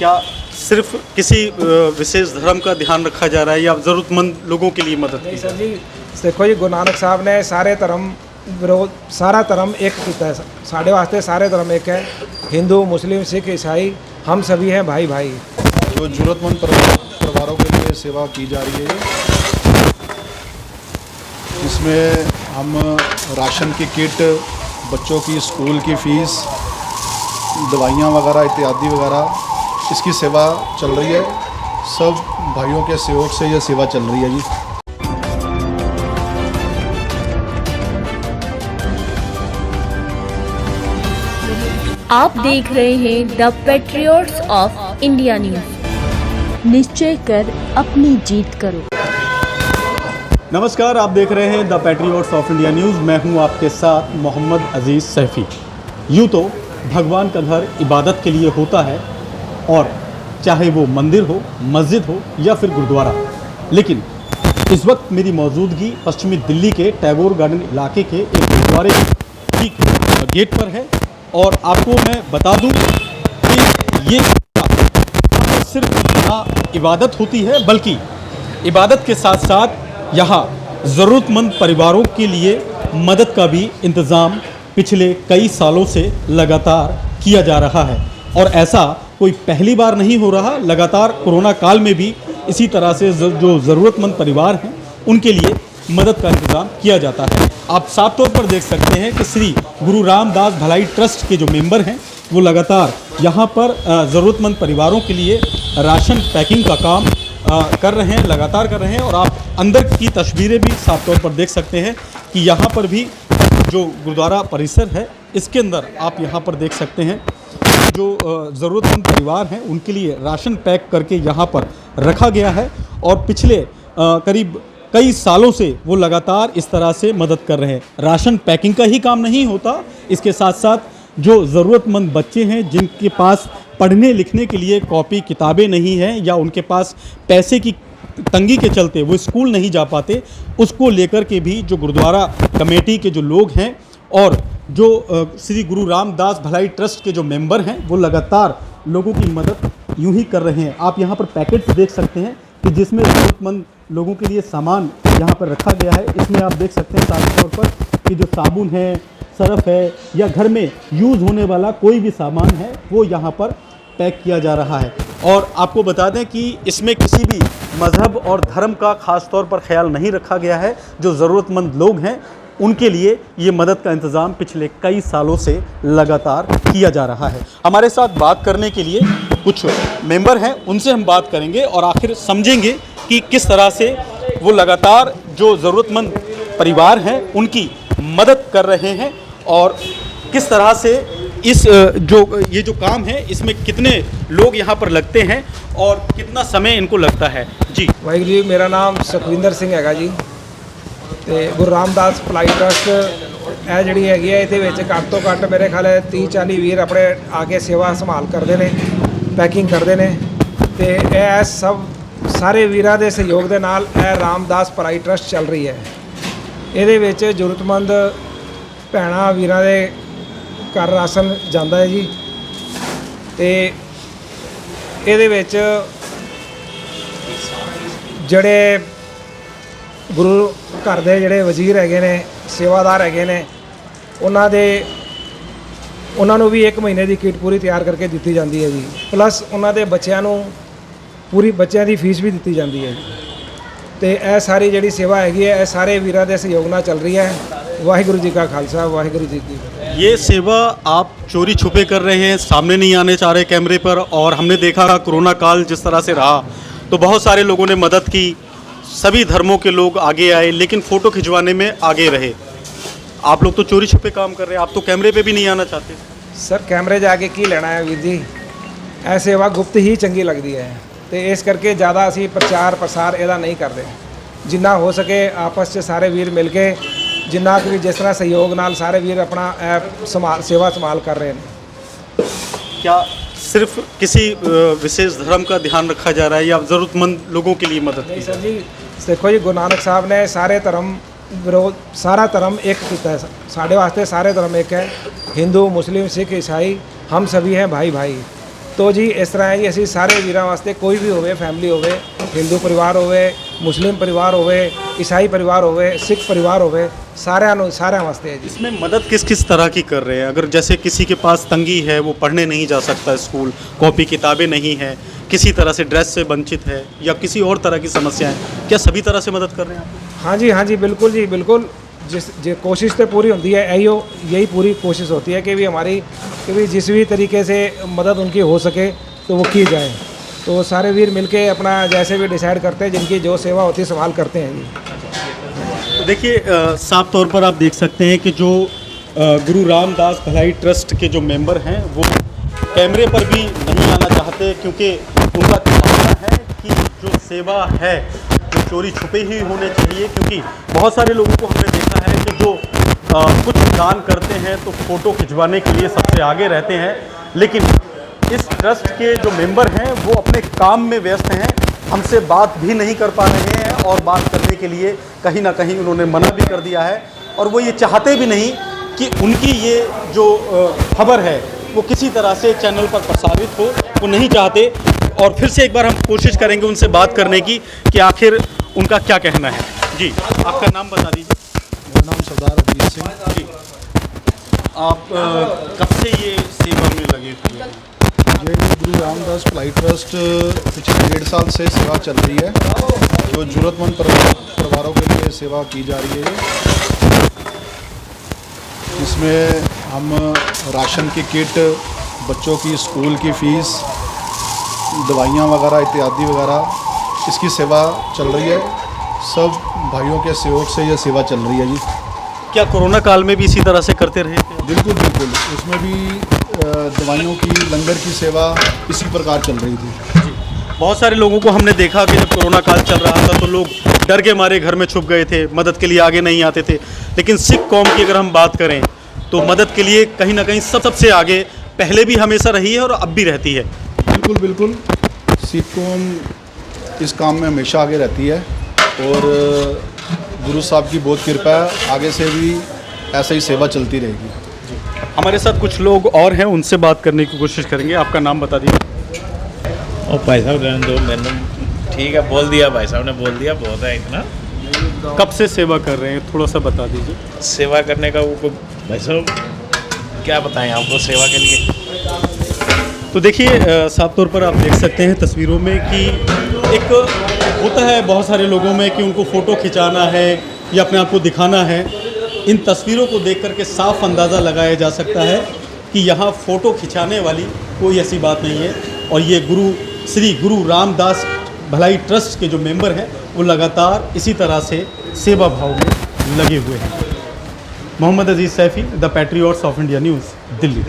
क्या सिर्फ किसी विशेष धर्म का ध्यान रखा जा रहा है या ज़रूरतमंद लोगों के लिए मदद नहीं की? सर जी, देखो जी, गुरु नानक साहब ने सारे धर्म विरोध सारा धर्म एक किया है। साढ़े वास्ते सारे धर्म एक है, हिंदू मुस्लिम सिख ईसाई हम सभी हैं भाई भाई। जो ज़रूरतमंद परिवारों के लिए सेवा की जा रही है, इसमें हम राशन की किट, बच्चों की स्कूल की फ़ीस, दवाइयाँ वगैरह इत्यादि वगैरह इसकी सेवा चल रही है। सब भाइयों के सहयोग से ये सेवा चल रही है जी। आप देख रहे हैं the Patriots of India news. निश्चय कर अपनी जीत करो। नमस्कार, आप देख रहे हैं the Patriots of India news. मैं हूं आपके साथ मोहम्मद अजीज़ सैफ़ी। यूँ तो भगवान का घर इबादत के लिए होता है, और चाहे वो मंदिर हो, मस्जिद हो या फिर गुरुद्वारा, लेकिन इस वक्त मेरी मौजूदगी पश्चिमी दिल्ली के टैगोर गार्डन इलाके के एक गुरुद्वारे की गेट पर है। और आपको मैं बता दूं कि ये सिर्फ यहाँ इबादत होती है, बल्कि इबादत के साथ साथ यहाँ ज़रूरतमंद परिवारों के लिए मदद का भी इंतज़ाम पिछले कई सालों से लगातार किया जा रहा है। और ऐसा कोई पहली बार नहीं हो रहा, लगातार कोरोना काल में भी इसी तरह से जो ज़रूरतमंद परिवार हैं उनके लिए मदद का इंतज़ाम किया जाता है। आप साफ तौर पर देख सकते हैं कि श्री गुरु रामदास भलाई ट्रस्ट के जो मेंबर हैं वो लगातार यहाँ पर ज़रूरतमंद परिवारों के लिए राशन पैकिंग का काम कर रहे हैं, लगातार कर रहे हैं। और आप अंदर की तस्वीरें भी साफ तौर पर देख सकते हैं कि यहाँ पर भी जो गुरुद्वारा परिसर है, इसके अंदर आप यहाँ पर देख सकते हैं जो ज़रूरतमंद परिवार हैं उनके लिए राशन पैक करके यहाँ पर रखा गया है। और पिछले करीब कई सालों से वो लगातार इस तरह से मदद कर रहे हैं। राशन पैकिंग का ही काम नहीं होता, इसके साथ साथ जो ज़रूरतमंद बच्चे हैं जिनके पास पढ़ने लिखने के लिए कॉपी किताबें नहीं हैं या उनके पास पैसे की तंगी के चलते वो स्कूल नहीं जा पाते, उसको लेकर के भी जो गुरुद्वारा कमेटी के जो लोग हैं और जो श्री गुरु रामदास भलाई ट्रस्ट के जो मेंबर हैं वो लगातार लोगों की मदद यूं ही कर रहे हैं। आप यहाँ पर पैकेट्स देख सकते हैं कि जिसमें ज़रूरतमंद लोगों के लिए सामान यहाँ पर रखा गया है। इसमें आप देख सकते हैं साफ तौर पर कि जो साबुन है, सरफ है या घर में यूज़ होने वाला कोई भी सामान है वो यहाँ पर पैक किया जा रहा है। और आपको बता दें कि इसमें किसी भी मज़हब और धर्म का ख़ास तौर पर ख्याल नहीं रखा गया है। जो ज़रूरतमंद लोग हैं उनके लिए ये मदद का इंतज़ाम पिछले कई सालों से लगातार किया जा रहा है। हमारे साथ बात करने के लिए कुछ मेंबर हैं, उनसे हम बात करेंगे और आखिर समझेंगे कि किस तरह से वो लगातार जो ज़रूरतमंद परिवार हैं उनकी मदद कर रहे हैं और किस तरह से इस ये जो काम है इसमें कितने लोग यहाँ पर लगते हैं और कितना समय इनको लगता है। जी वाहिगुरू जी, मेरा नाम सुखविंदर ਸਿੰਘ ਹੈਗਾ ਜੀ ਤੇ ਗੁਰੂ ਰਾਮਦਾਸ ਭਲਾਈ ਟਰਸਟ ਇਹ ਜਿਹੜੀ ਹੈਗੀ ਹੈ ਇਹਦੇ ਵਿੱਚ ਘੱਟ ਤੋਂ ਘੱਟ ਮੇਰੇ ਖਿਆਲ 30-40 ਵੀਰ ਆਪਣੇ ਆ ਕੇ ਸੇਵਾ ਸੰਭਾਲ ਕਰਦੇ ਨੇ, ਪੈਕਿੰਗ ਕਰਦੇ ਨੇ ਤੇ ਇਹ ਸਭ ਸਾਰੇ ਵੀਰਾਂ ਦੇ ਸਹਿਯੋਗ ਦੇ ਨਾਲ ਇਹ ਰਾਮਦਾਸ ਭਲਾਈ ਟਰਸਟ ਚੱਲ ਰਹੀ ਹੈ। ਇਹਦੇ ਵਿੱਚ ਜ਼ਰੂਰਤਮੰਦ ਭੈਣਾਂ ਵੀਰਾਂ ਦੇ ਘਰ ਰਾਸ਼ਨ ਜਾਂਦਾ ਹੈ ਜੀ ਤੇ ਇਹਦੇ ਵਿੱਚ ਜਿਹੜੇ ਗੁਰੂ ਘਰ ਦੇ ਜਿਹੜੇ ਵਜ਼ੀਰ ਹੈਗੇ ਨੇ, ਸੇਵਾਦਾਰ ਹੈਗੇ ਨੇ, ਉਹਨਾਂ ਨੂੰ ਵੀ 1 ਮਹੀਨੇ ਦੀ ਕਿਟ ਪੂਰੀ ਤਿਆਰ ਕਰਕੇ ਦਿੱਤੀ ਜਾਂਦੀ ਹੈ ਜੀ। ਪਲੱਸ ਉਹਨਾਂ ਦੇ ਬੱਚਿਆਂ ਨੂੰ ਪੂਰੀ ਬੱਚਿਆਂ ਦੀ ਫੀਸ ਵੀ ਦਿੱਤੀ ਜਾਂਦੀ ਹੈ ਜੀ। ਤੇ ਇਹ ਸਾਰੀ ਜਿਹੜੀ ਸੇਵਾ ਹੈਗੀ ਹੈ ਇਹ ਸਾਰੇ ਵੀਰਾਂ ਦੇ ਸਹਿਯੋਗ ਨਾਲ ਚੱਲ ਰਹੀ ਹੈ। ਵਾਹਿਗੁਰੂ ਜੀ ਕਾ ਖਾਲਸਾ, ਵਾਹਿਗੁਰੂ ਜੀ ਕੀ फतेह। ये सेवा आप चोरी छुपे कर रहे हैं, सामने नहीं आने चाह रहे कैमरे पर, और हमने देखा कोरोना काल जिस तरह से रहा तो बहुत सारे लोगों ने मदद की, सभी धर्मों के लोग आगे आए, लेकिन फ़ोटो खिंचवाने में आगे रहे। आप लोग तो चोरी छुपे काम कर रहे हैं, आप तो कैमरे पे भी नहीं आना चाहते। सर कैमरे जाके की लेना है वीर जी, ਇਹ ਸੇਵਾ ਗੁਪਤ ਹੀ ਚੰਗੀ ਲੱਗਦੀ ਹੈ ਤੇ ਇਸ ਕਰਕੇ ਜ਼ਿਆਦਾ ਅਸੀਂ ਪ੍ਰਚਾਰ ਪ੍ਰਸਾਰ ਇਹਦਾ ਨਹੀਂ ਕਰਦੇ। ਜਿੰਨਾ ਹੋ ਸਕੇ ਆਪਸ 'ਚ ਸਾਰੇ ਵੀਰ ਮਿਲ ਕੇ ਜਿੰਨਾ ਕਿ ਜਿਸ ਤਰ੍ਹਾਂ ਸਹਿਯੋਗ ਨਾਲ ਸਾਰੇ ਵੀਰ ਆਪਣਾ सेवा संभाल कर रहे हैं। क्या सिर्फ किसी विशेष धर्म का ध्यान रखा जा रहा है या ज़रूरतमंद लोगों के लिए मदद नहीं की? सर जी, देखो जी, गुरु नानक साहब ने सारे धर्म विरोध सारा धर्म एक किया है। साढ़े वास्ते सारे धर्म एक है, हिंदू मुस्लिम सिख ईसाई हम सभी हैं भाई भाई। तो जी इस तरह है जी, ਅਸੀਂ ਸਾਰੇ ਵੀਰਾਂ ਵਾਸਤੇ ਕੋਈ ਵੀ ਹੋਵੇ, ਫੈਮਿਲੀ ਹੋਵੇ, ਹਿੰਦੂ ਪਰਿਵਾਰ ਹੋਵੇ, ਮੁਸਲਿਮ परिवार होवे, ईसाई परिवार होवे, सिख परिवार होवे, सारे वास्ते है जी। इसमें मदद किस किस तरह की कर रहे हैं? अगर जैसे किसी के पास तंगी है, वो पढ़ने नहीं जा सकता स्कूल, कॉपी किताबें नहीं है, किसी तरह से ड्रेस से वंचित है या किसी और तरह की समस्या है, क्या सभी तरह से मदद कर रहे हैं आप? हाँ जी बिल्कुल जी बिल्कुल। जो कोशिश तो पूरी होती है, यही पूरी कोशिश होती है कि भी हमारी कि भी जिस भी तरीके से मदद उनकी हो सके तो वो की जाए। तो सारे वीर मिलके अपना जैसे भी डिसाइड करते हैं, जिनकी जो सेवा होती है संभाल करते हैं जी। तो देखिए साफ तौर पर आप देख सकते हैं कि जो गुरु रामदास भलाई ट्रस्ट के जो मेंबर हैं वो कैमरे पर भी नहीं आना चाहते, क्योंकि उनका मानना है कि जो सेवा है वो चोरी छुपे ही होने चाहिए। क्योंकि बहुत सारे लोगों को हमने देखा है कि जो कुछ दान करते हैं तो फ़ोटो खिंचवाने के लिए सबसे आगे रहते हैं, लेकिन इस ट्रस्ट के जो मेंबर हैं वो अपने काम में व्यस्त हैं, हमसे बात भी नहीं कर पा रहे हैं और बात करने के लिए कहीं ना कहीं उन्होंने मना भी कर दिया है। और वो ये चाहते भी नहीं कि उनकी ये जो खबर है वो किसी तरह से चैनल पर प्रसारित हो, वो नहीं चाहते। और फिर से एक बार हम कोशिश करेंगे उनसे बात करने की कि आखिर उनका क्या कहना है। जी, आपका नाम बता दीजिए। मेरा नाम सरदार अजीत सिंह। जी, आप कब से ये सेवा में लगे हुए हैं? ये गुरु रामदास भलाई ट्रस्ट पिछले 1.5 साल से सेवा चल रही है, जो ज़रूरतमंद परिवारों के लिए सेवा की जा रही है। इसमें हम राशन की किट, बच्चों की स्कूल की फ़ीस, दवाइयाँ वगैरह इत्यादि वगैरह, इसकी सेवा चल रही है। सब भाइयों के सहयोग से ये सेवा चल रही है जी। क्या कोरोना काल में भी इसी तरह से करते रहे थे? बिल्कुल बिल्कुल, उसमें भी दवाइयों की, लंगर की सेवा इसी प्रकार चल रही थी जी। बहुत सारे लोगों को हमने देखा कि जब कोरोना काल चल रहा था तो लोग डर के मारे घर में छुप गए थे, मदद के लिए आगे नहीं आते थे। लेकिन सिख कौम की अगर हम बात करें तो मदद के लिए कहीं ना कहीं सबसे आगे पहले भी हमेशा रही है और अब भी रहती है। बिल्कुल बिल्कुल, सिख कौम इस काम में हमेशा आगे रहती है और गुरु साहब की बहुत कृपा है, आगे से भी ऐसे ही सेवा चलती रहेगी। हमारे साथ कुछ लोग और हैं, उनसे बात करने की कोशिश करेंगे। आपका नाम बता दीजिए। और भाई साहब रहने दो, मैंने ठीक है बोल दिया, भाई साहब ने बोल दिया, बहुत है इतना। कब से सेवा कर रहे हैं, थोड़ा सा बता दीजिए। सेवा करने का वो भाई साहब क्या बताएं आपको सेवा के लिए। तो देखिए साफ तौर पर आप देख सकते हैं तस्वीरों में कि एक होता है बहुत सारे लोगों में कि उनको फ़ोटो खिंचाना है या अपने आप को दिखाना है। इन तस्वीरों को देख कर के साफ अंदाज़ा लगाया जा सकता है कि यहाँ फ़ोटो खिंचाने वाली कोई ऐसी बात नहीं है। और ये श्री गुरु रामदास भलाई ट्रस्ट के जो मेंबर हैं वो लगातार इसी तरह से सेवा भाव में लगे हुए हैं। Mohammad Aziz Saifi, the Patriots of India news, Delhi.